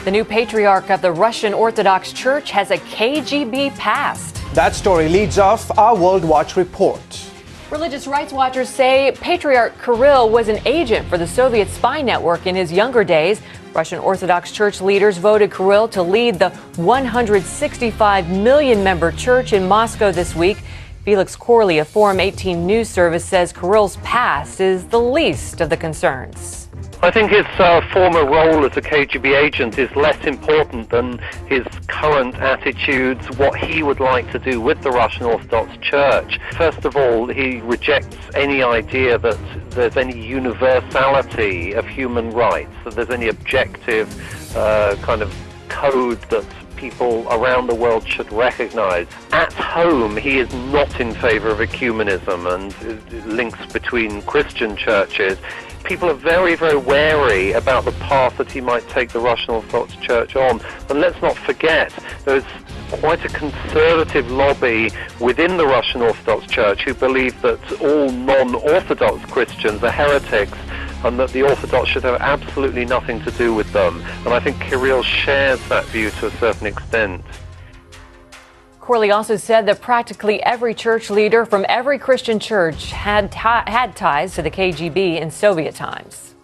The new Patriarch of the Russian Orthodox Church has a KGB past. That story leads off our WorldWatch report. Religious rights watchers say Patriarch Kirill was an agent for the Soviet spy network in his younger days. Russian Orthodox Church leaders voted Kirill to lead the 165 million member church in Moscow this week. Felix Corley of Forum 18 News Service says Kirill's past is the least of the concerns. I think his former role as a KGB agent is less important than his current attitudes, what he would like to do with the Russian Orthodox Church. First of all, he rejects any idea that there's any universality of human rights, that there's any objective kind of code that people around the world should recognize. At home, he is not in favor of ecumenism and links between Christian churches. People are very, very wary about the path that he might take the Russian Orthodox Church on. And let's not forget, there's quite a conservative lobby within the Russian Orthodox Church who believe that all non-Orthodox Christians are heretics and that the Orthodox should have absolutely nothing to do with them. And I think Kirill shares that view to a certain extent. Corley also said that practically every church leader from every Christian church had ties to the KGB in Soviet times.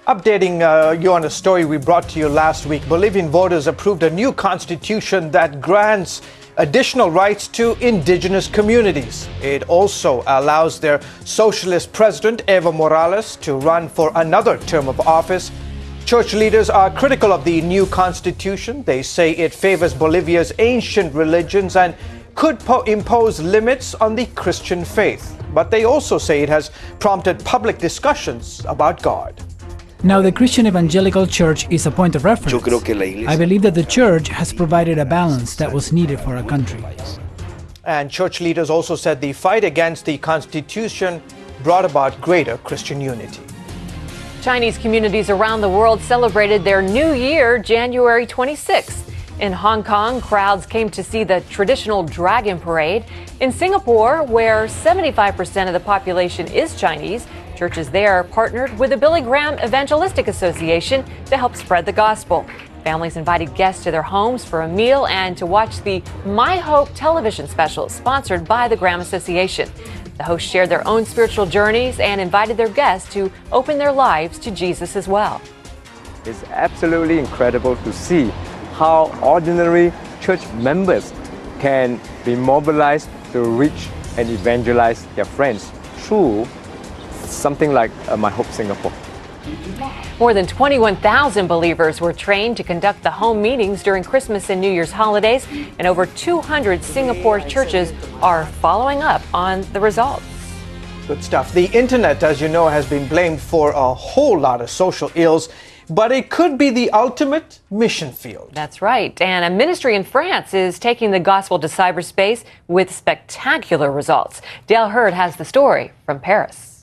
Updating you on a story we brought to you last week, Bolivian voters approved a new constitution that grants additional rights to indigenous communities. It also allows their socialist president, Evo Morales, to run for another term of office. Church leaders are critical of the new constitution. They say it favors Bolivia's ancient religions and could impose limits on the Christian faith. But they also say it has prompted public discussions about God. Now, the Christian Evangelical Church is a point of reference. I believe that the Church has provided a balance that was needed for our country. And church leaders also said the fight against the Constitution brought about greater Christian unity. Chinese communities around the world celebrated their New Year January 26th. In Hong Kong, crowds came to see the traditional Dragon Parade. In Singapore, where 75% of the population is Chinese, churches there partnered with the Billy Graham Evangelistic Association to help spread the gospel. Families invited guests to their homes for a meal and to watch the My Hope television special sponsored by the Graham Association. The hosts shared their own spiritual journeys and invited their guests to open their lives to Jesus as well. It's absolutely incredible to see how ordinary church members can be mobilized to reach and evangelize their friends through something like My Hope Singapore. More than 21,000 believers were trained to conduct the home meetings during Christmas and New Year's holidays, and over 200 Singapore churches are following up on the results. Good stuff. The internet, as you know, has been blamed for a whole lot of social ills, but it could be the ultimate mission field. That's right. And a ministry in France is taking the gospel to cyberspace with spectacular results. Dale Hurd has the story from Paris.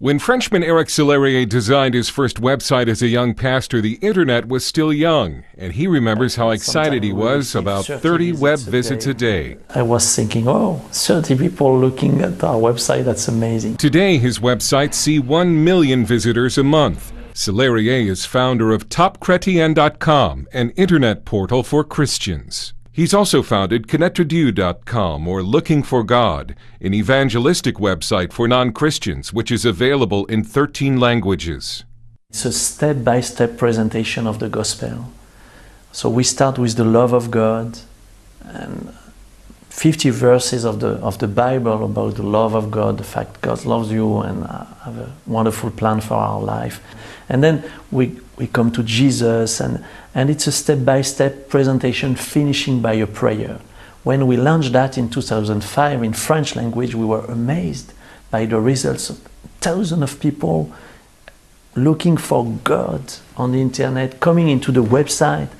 When Frenchman Eric Salarié designed his first website as a young pastor, the internet was still young, and he remembers how excited he was about 30 web visits a day. I was thinking, 30 people looking at our website, that's amazing. Today, his websites see 1 million visitors a month. Salarié is founder of TopChrétien.com, an internet portal for Christians. He's also founded ConnectedYou.com, or Looking for God, an evangelistic website for non-Christians, which is available in 13 languages. It's a step-by-step presentation of the gospel. So we start with the love of God, and 50 verses of the Bible about the love of God, the fact God loves you and have a wonderful plan for our life. And then we come to Jesus, and it's a step-by-step presentation finishing by a prayer. When we launched that in 2005 in French language, we were amazed by the results of thousands of people looking for God on the internet, coming into the website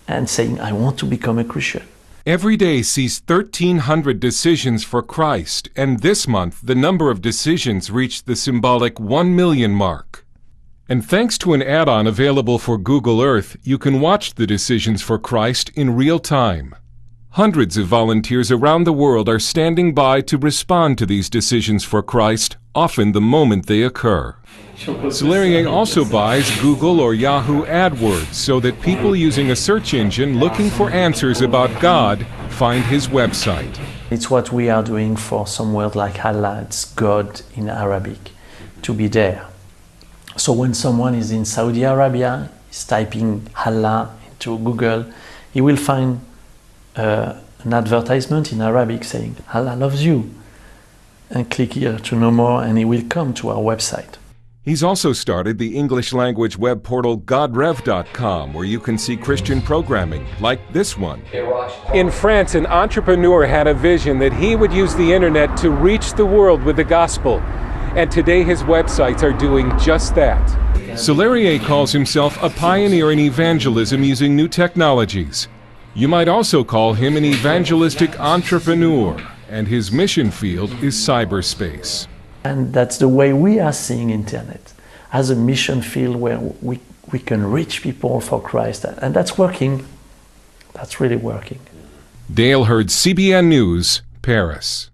and saying, I want to become a Christian. Every day sees 1,300 decisions for Christ, and this month the number of decisions reached the symbolic 1 million mark. And thanks to an add-on available for Google Earth, you can watch the decisions for Christ in real time. Hundreds of volunteers around the world are standing by to respond to these decisions for Christ often the moment they occur. Salarié also buys Google or Yahoo AdWords so that people using a search engine looking for answers about God find his website. It's what we are doing for some word like Allah, it's God in Arabic, to be there. So when someone is in Saudi Arabia, is typing Allah into Google, he will find an advertisement in Arabic saying, Allah loves you. And click here to know more, and he will come to our website. He's also started the English-language web portal godrev.com, where you can see Christian programming, like this one. In France, an entrepreneur had a vision that he would use the internet to reach the world with the gospel. And today his websites are doing just that. Salarié calls himself a pioneer in evangelism using new technologies. You might also call him an evangelistic entrepreneur, and his mission field is cyberspace. And that's the way we are seeing internet, as a mission field where we can reach people for Christ. And that's working. That's really working. Dale Hurd, CBN News, Paris.